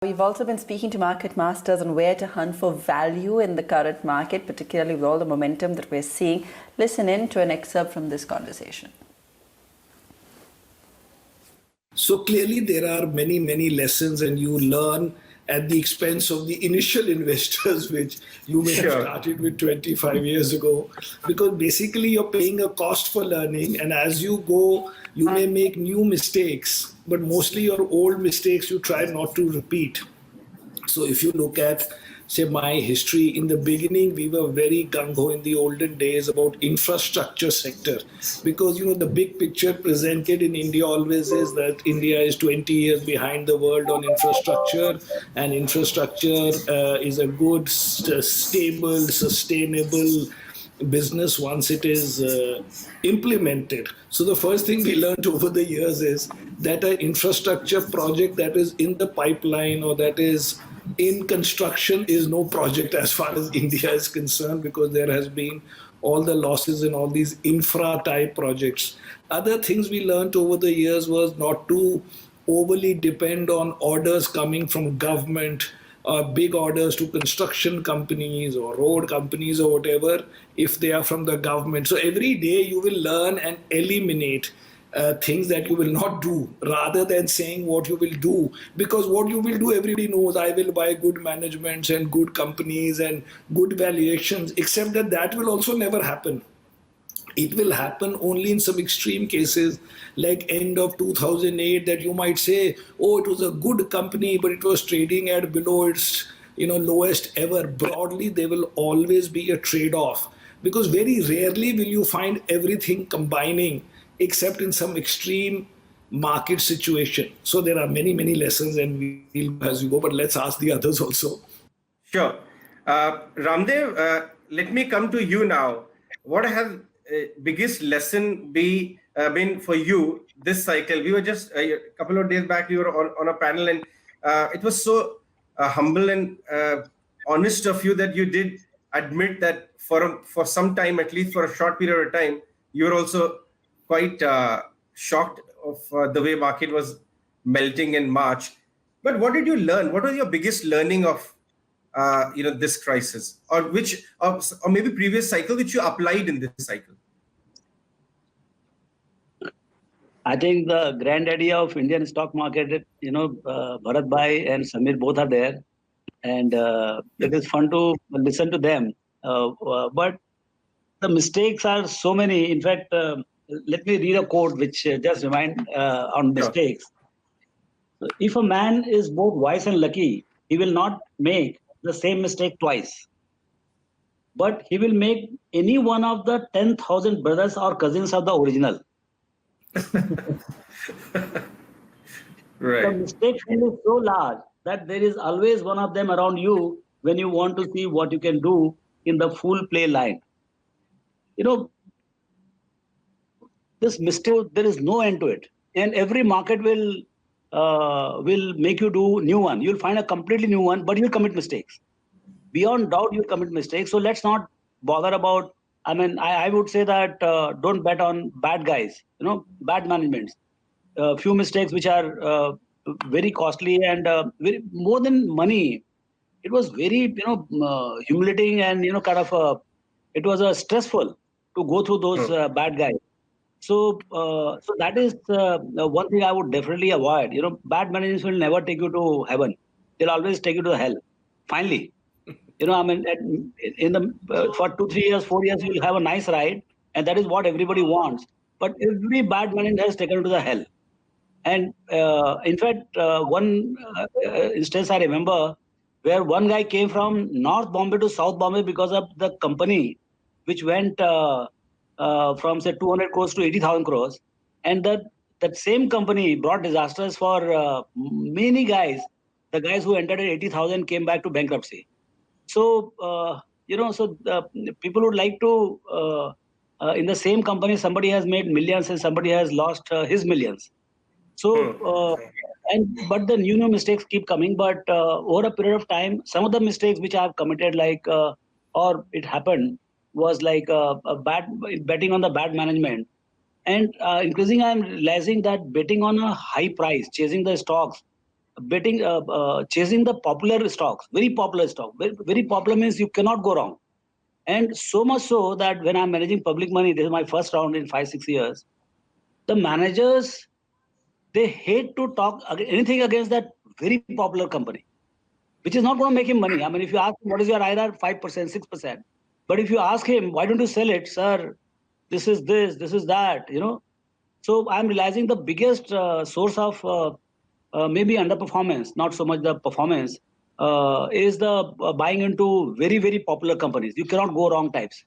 We've also been speaking to market masters on where to hunt for value in the current market, particularly with all the momentum that we're seeing. Listen in to an excerpt from this conversation. So clearly there are many lessons, and you learn at the expense of the initial investors, which you may have started with 25 years ago, because basically you're paying a cost for learning, and as you go, you may make new mistakes, but mostly your old mistakes you try not to repeat. So if you look at, say, my history, in the beginning, we were very gung-ho in the olden days about infrastructure sector, because, the big picture presented in India always is that India is 20 years behind the world on infrastructure, and infrastructure is a good, stable, sustainable business once it is implemented. So the first thing we learned over the years is that an infrastructure project that is in the pipeline or that is in construction is no project as far as India is concerned, because there has been all the losses in all these infra type projects. Other things we learned over the years was not to overly depend on orders coming from government, big orders to construction companies or road companies or whatever, if they are from the government. So every day you will learn and eliminate things that you will not do, rather than saying what you will do. Because what you will do, everybody knows. I will buy good managements and good companies and good valuations, except that that will also never happen. It will happen only in some extreme cases, like end of 2008, that you might say, oh, it was a good company, but it was trading at below its lowest ever. Broadly, there will always be a trade-off, because very rarely will you find everything combining, except in some extreme market situation. So there are many lessons, and we'll as we go, but let's ask the others also. Sure. Raamdeo, let me come to you now. What has biggest lesson been for you this cycle? We were just a couple of days back, we were on a panel, and it was so humble and honest of you that you did admit that for some time, at least for a short period of time, you were also quite shocked of the way market was melting in March. But what did you learn? What was your biggest learning of this crisis, or maybe previous cycle, which you applied in this cycle? I think the granddaddy of Indian stock market, Bharat Bhai and Samir both are there, and it is fun to listen to them. But the mistakes are so many. In fact, let me read a quote which just remind on mistakes. If a man is both wise and lucky, he will not make the same mistake twice. But he will make any one of the 10,000 brothers or cousins of the original. Right. The mistake is so large that there is always one of them around you when you want to see what you can do in the full play line. This mistake, there is no end to it, and every market will make you do new one. You'll find a completely new one, but you'll commit mistakes. Beyond doubt, you'll commit mistakes. So let's not bother about. I would say that don't bet on bad guys. Bad managements. Few mistakes which are very costly and more than money. It was very humiliating and it was stressful to go through those bad guys. So that is one thing I would definitely avoid. Bad managers will never take you to heaven. They'll always take you to hell. Finally, for 2-3 years, 4 years, you'll have a nice ride, and that is what everybody wants. But every bad manager has taken you to the hell. And in fact, one instance I remember where one guy came from North Bombay to South Bombay because of the company, which went from say 200 crores to 80,000 crores, and that same company brought disasters for many guys. The guys who entered at 80,000 came back to bankruptcy. So people would like to in the same company, somebody has made millions and somebody has lost his millions. So but the new mistakes keep coming. But over a period of time, some of the mistakes which I have committed, or it happened, was like a bad betting on the bad management, and increasingly I'm realizing that betting on a high price, chasing the stocks chasing the popular stocks, very popular stock. Very popular means you cannot go wrong. And so much so that when I'm managing public money, this is my first round in 5-6 years, the managers, they hate to talk anything against that very popular company, which is not going to make him money. I mean, if you ask him, what is your IRR? 5%, 6%. But if you ask him, why don't you sell it? Sir, this is that, So I'm realizing the biggest source of maybe underperformance, not so much the performance, is the buying into very, very popular companies. You cannot go wrong types.